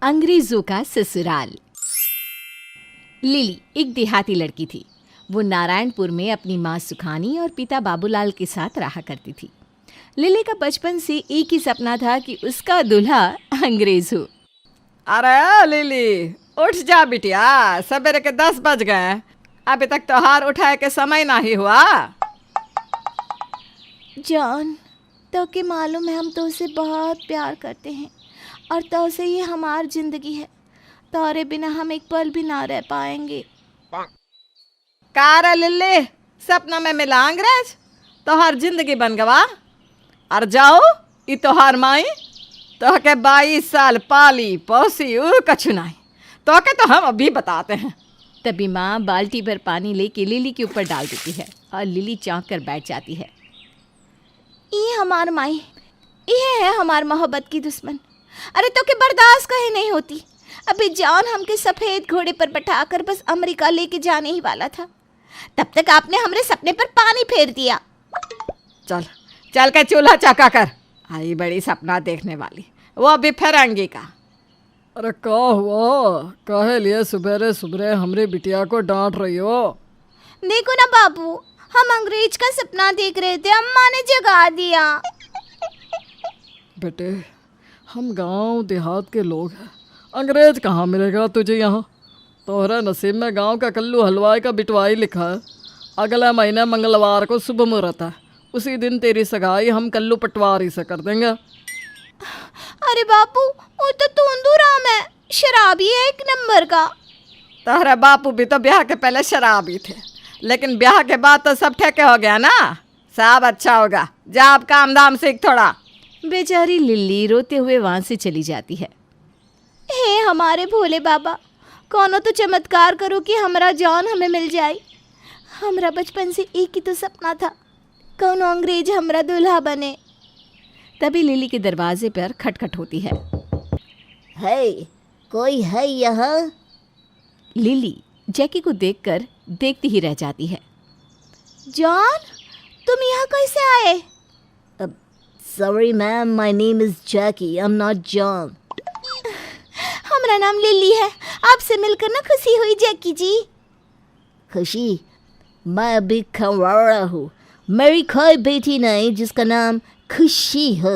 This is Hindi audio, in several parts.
अंग्रेजों का ससुराल। लिली एक देहाती लड़की थी। वो नारायणपुर में अपनी माँ सुखानी और पिता बाबूलाल के साथ रहा करती थी। लिली का बचपन से एक ही सपना था कि उसका दूल्हा अंग्रेज हो। अरे लिली, उठ जा बिटिया, सवेरे के 10 बज गए, अभी तक त्योहार उठाए के समय नहीं हुआ। जॉन, तो के मालूम है हम तो उसे बहुत प्यार करते हैं और तो से ये हमारी जिंदगी है। तोरे बिना हम एक पल भी ना रह पाएंगे। कार लिल्ली, सपना में मिला अंग्रेज तोहार जिंदगी बन गवा। और जाओ ई तोहार माई तो के 22 साल पाली पोसी कछु नहीं, तो के तो हम अभी बताते हैं। तभी माँ बाल्टी भर पानी लेके लिली के ऊपर डाल देती है और लिली चौंक कर बैठ जाती है। ये हमार माई, ये है हमार मोहब्बत की दुश्मन। अरे तो के बर्दाश्त कहीं नहीं होती। अभी जॉन हमके सफ़ेद घोड़े पर बैठाकर बस अमेरिका लेके जाने ही वाला था, तब तक आपने हमारे सपने पर पानी फेर दिया। चल चल के चूल्हा चका कर, आई बड़ी सपना देखने वाली, वो अभी फिरंगी का। अरे का हुआ, काहे लिए सुबेरे सुबेरे हमरे बिटिया को डांट रही हो? देखो ना बाबू, हम अंग्रेज का सपना देख रहे थे, अम्मा ने जगा दिया। बेटे, हम गांव देहात के लोग हैं, अंग्रेज कहाँ मिलेगा तुझे यहाँ? तोहरा नसीब में गांव का कल्लू हलवाई का बिटवाई लिखा है। अगला महीना मंगलवार को शुभ मुहूर्त है, उसी दिन तेरी सगाई हम कल्लू पटवारी से कर देंगे। अरे बापू, वो तो तोंदू राम है, शराबी है एक नंबर का। तोहरा बापू भी तो ब्याह के पहले शराबी थे, लेकिन ब्याह के बाद तो सब ठेके हो गया ना। सब अच्छा होगा, जा आप काम धाम सीख थोड़ा। बेचारी लिली रोते हुए वहाँ से चली जाती है। हे हमारे भोले बाबा, कौनो तो चमत्कार करो कि हमारा जॉन हमें मिल जाए। हमारा बचपन से एक ही तो सपना था, कौनो अंग्रेज हमारा दूल्हा बने। तभी लिली के दरवाजे पर खटखट होती है। है कोई है यहाँ? लिली जैकी को देखकर देखती ही रह जाती है। जॉन, तुम यहाँ कैसे आए? Sorry ma'am, my name is Jackie, I'm not John. हमारा नाम लिली है, आपसे मिलकर ना खुशी हुई जैकी जी। खुशी? मैं अभी खंवारा हूँ, मेरी कोई बेटी नहीं जिसका नाम खुशी हो।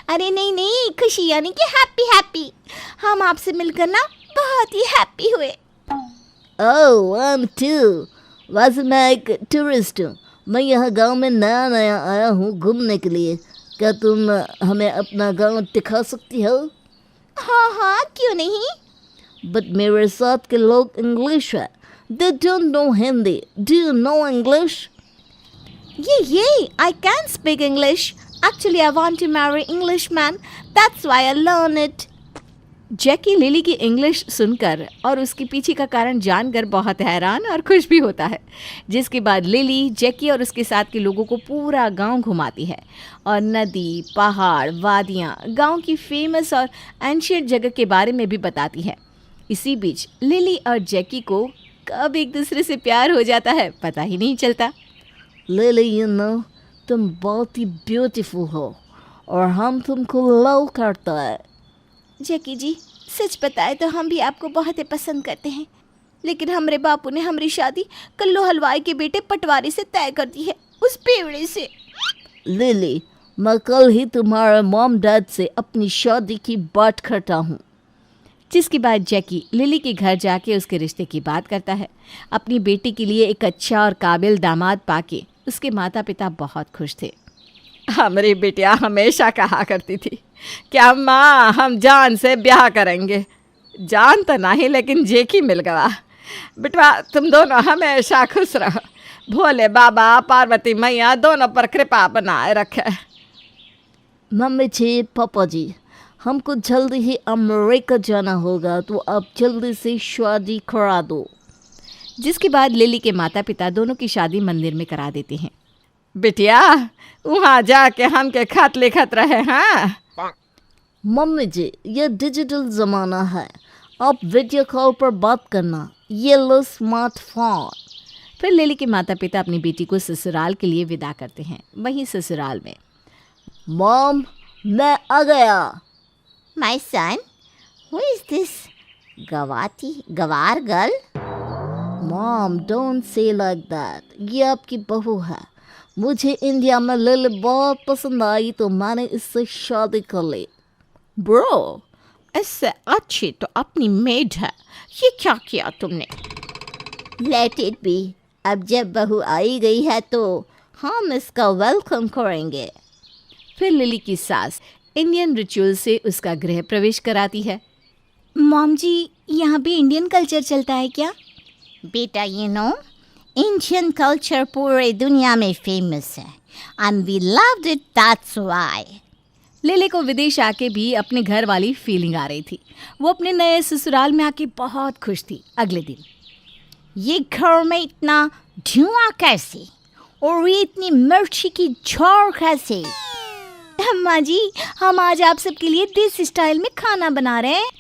अरे नहीं नहीं, खुशी यानी कि हैप्पी हैप्पी। हम आपसे मिलकर ना बहुत ही हैप्पी हुए। Oh, I'm too. वैसे मैं एक टूरिस्ट हूँ, मैं यहाँ गांव में नया नया आया हूँ घूमने के लिए। क्या तुम हमें अपना गांव दिखा सकती हो? हाँ हाँ, क्यों नहीं। बट मेरे साथ के लोग इंग्लिश है, they don't know Hindi. Do you know English? Yeah, I can speak English. Actually, I want to marry Englishman. That's why I learn it. Jackie lily की इंग्लिश सुनकर और उसके पीछे का कारण जानकर बहुत हैरान और खुश भी होता है। जिसके बाद लिली जैकी और उसके साथ के लोगों को पूरा गांव घुमाती है और नदी, पहाड़, वादियाँ, गांव की फेमस और एंशियंट जगह के बारे में भी बताती है। इसी बीच लिली और जैकी को कब एक दूसरे से प्यार हो जाता है पता ही नहीं चलता। लिली, you know, तुम बहुत ही ब्यूटीफुल हो और हम तुमको लव करता है। जैकी जी, सच बताए तो हम भी आपको बहुत ही पसंद करते हैं, लेकिन हमारे बापू ने हमारी शादी कल्लू हलवाई के बेटे पटवारी से तय कर दी है, उस पेवड़े से। लिली, मैं कल ही तुम्हारे मॉम डैड से अपनी शादी की बात करता हूँ। जिसके बाद जैकी लिली के घर जाके उसके रिश्ते की बात करता है। अपनी बेटी के लिए एक अच्छा और काबिल दामाद पाके उसके माता पिता बहुत खुश थे। हमारी बिटिया हमेशा कहा करती थी कि अम्मा हम जान से ब्याह करेंगे। जान तो नहीं, लेकिन जेकी मिल गया। बिटवा तुम दोनों हमेशा खुश रहो, भोले बाबा पार्वती मैया दोनों पर कृपा बनाए रखे। मम्मी जी, पापा जी, हमको जल्दी ही अमेरिका जाना होगा, तो आप जल्दी से शादी करा दो। जिसके बाद लिली के माता पिता दोनों की शादी मंदिर में करा देते हैं। बिटिया वहाँ जाके हमके खत लिखत रहे हैं। मम्मी जी, ये डिजिटल ज़माना है, आप वीडियो कॉल पर बात करना, ये लो स्मार्टफोन। फिर लिली के माता पिता अपनी बेटी को ससुराल के लिए विदा करते हैं। वहीं ससुराल में मॉम, मैं आ गया। My son, who is this गवार girl? Mom don't say like that, ये आपकी बहू है। मुझे इंडिया में लिली बहुत पसंद आई तो मैंने इससे शादी कर ली। ब्रो, इससे अच्छी तो अपनी मेड है। ये क्या किया तुमने? Let it be. अब जब बहू आई गई है तो हम इसका वेलकम करेंगे। फिर लिली की सास इंडियन रिचुअल से उसका गृह प्रवेश कराती है। मॉम जी, यहाँ भी इंडियन कल्चर चलता है क्या? बेटा, इंडियन कल्चर पूरे दुनिया में फेमस है and we loved it, that's why. Lily को विदेश आके भी अपने घर वाली फीलिंग आ रही थी। वो अपने नए ससुराल में आके बहुत खुश थी। अगले दिन, ये घर में इतना धुआं कैसे और ये इतनी मिर्ची की झाड़ कैसे? अम्मा जी, हम आज आप सबके लिए देसी स्टाइल में खाना बना रहे हैं।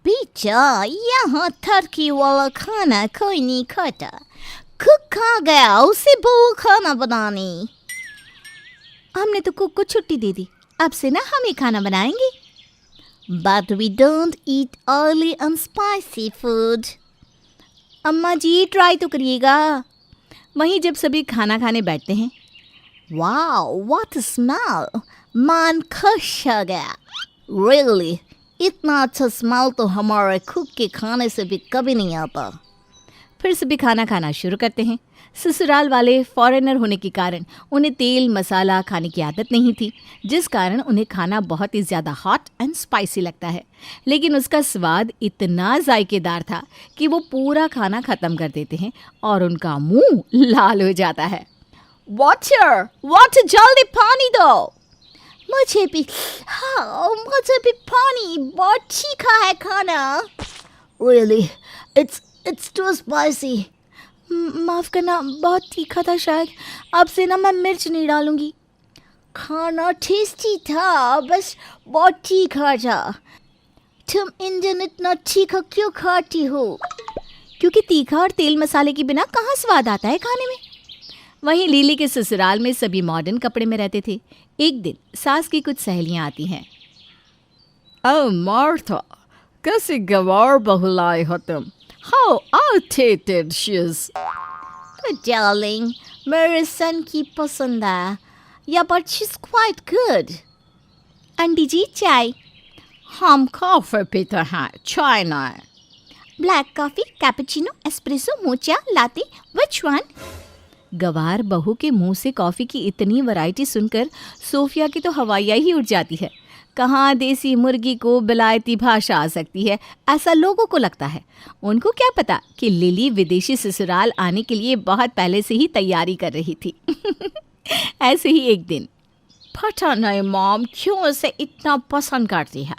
बेटा, यहाँ टर्की वाला खाना कोई नहीं खाता। कुक खा गया, उसे बोल खाना बनाने। हमने तो कुक को छुट्टी दे दी, अब से ना हम ही खाना बनाएंगे। But we don't eat oily and spicy food. अम्मा जी, ट्राई तो करिएगा। वहीं जब सभी खाना खाने बैठते हैं, वाओ, व्हाट स्मेल! मन खुश हो गया। Really, इतना अच्छा स्मेल तो हमारे कुक के खाने से भी कभी नहीं आता। फिर सभी खाना खाना शुरू करते हैं। ससुराल वाले फॉरेनर होने के कारण उन्हें तेल मसाला खाने की आदत नहीं थी, जिस कारण उन्हें खाना बहुत ही ज़्यादा हॉट एंड स्पाइसी लगता है। लेकिन उसका स्वाद इतना जायकेदार था कि वो पूरा खाना ख़त्म कर देते हैं और उनका मुंह लाल हो जाता है। वाटर, जल्दी पानी दो। मुझे भी पानी, बहुत तीखा है खाना। Really, it's too spicy. माफ़ करना, बहुत तीखा था शायद। अब से ना मैं मिर्च नहीं डालूंगी। खाना टेस्टी था, बस बहुत तीखा था। तुम इंडियन इतना तीखा क्यों खाती हो? क्योंकि तीखा और तेल मसाले के बिना कहाँ स्वाद आता है खाने में। वहीं लिली के ससुराल में सभी मॉडर्न कपड़े में रहते थे। एक दिन सास की कुछ सहेलियां आती हैं। ओह मार्था, कैसी गवार बहू लाई हो तुम। How outdated she is. Darling, मेरे सन की पसंद है। Yeah but she is quite good. Aunty ji, चाय? हम कॉफी पीते हैं, चाय नहीं। Black coffee, cappuccino, espresso, mocha, latte, which one? गवार बहू के मुंह से कॉफ़ी की इतनी वैरायटी सुनकर सोफिया की तो हवाइयाँ ही उड़ जाती है। कहाँ देसी मुर्गी को बिलायती भाषा आ सकती है, ऐसा लोगों को लगता है। उनको क्या पता कि लिली विदेशी ससुराल आने के लिए बहुत पहले से ही तैयारी कर रही थी। ऐसे ही एक दिन, पता नहीं मॉम क्यों इसे इतना पसंद करती है।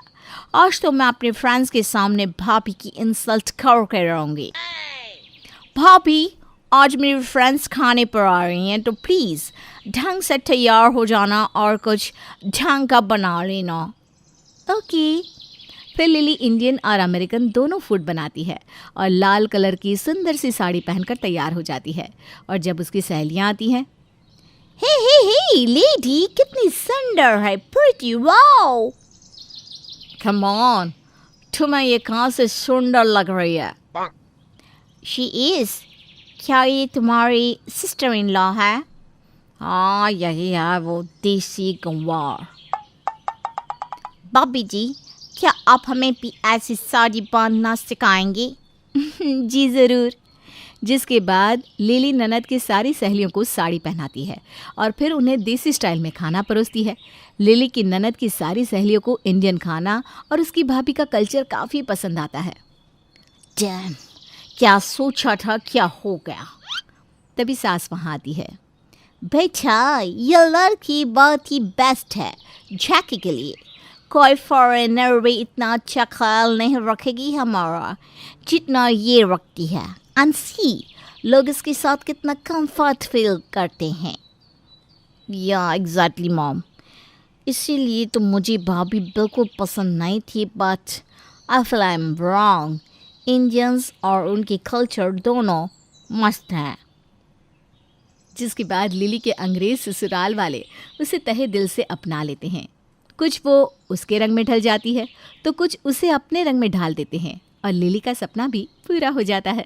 आज तो मैं अपने फ्रेंड्स के सामने भाभी की इंसल्ट करके रहूँगी। भाभी, आज मेरी फ्रेंड्स खाने पर आ रही हैं, तो प्लीज़ ढंग से तैयार हो जाना और कुछ ढंग का बना लेना। ओके। फिर लिली इंडियन और अमेरिकन दोनों फूड बनाती है और लाल कलर की सुंदर सी साड़ी पहनकर तैयार हो जाती है। और जब उसकी सहेलियाँ आती हैं, हे लेडी, कितनी सुंदर है, प्रिटी, वाओ। कम ऑन, तुम्हें ये कहाँ से सुंदर लग रही है? She is. क्या ये तुम्हारी सिस्टर इन लॉ है? हाँ, यही है वो देसी गंवार। बॉबी जी, क्या आप हमें भी ऐसी साड़ी बांधना सिखाएंगे? जी ज़रूर। जिसके बाद लिली ननद की सारी सहेलियों को साड़ी पहनाती है और फिर उन्हें देसी स्टाइल में खाना परोसती है। लिली की ननद की सारी सहेलियों को इंडियन खाना और उसकी भाभी का कल्चर काफ़ी पसंद आता है। डैम, क्या सोचा था, क्या हो गया। तभी सास वहाँ आती है। बेटा, ये लड़की बहुत ही बेस्ट है जैकी के लिए। कोई फॉरेनर भी इतना अच्छा ख्याल नहीं रखेगी हमारा जितना ये रखती है। एंड सी, लोग इसके साथ कितना कंफर्ट फील करते हैं। या एग्जैक्टली मॉम, इसीलिए तो मुझे भाभी बिल्कुल पसंद नहीं थी। But I feel I am wrong. Indians और उनकी कल्चर दोनों मस्त हैं। जिसके बाद लिली के अंग्रेज ससुराल वाले उसे तहे दिल से अपना लेते हैं। कुछ वो उसके रंग में ढल जाती है तो कुछ उसे अपने रंग में ढाल देते हैं और लिली का सपना भी पूरा हो जाता है।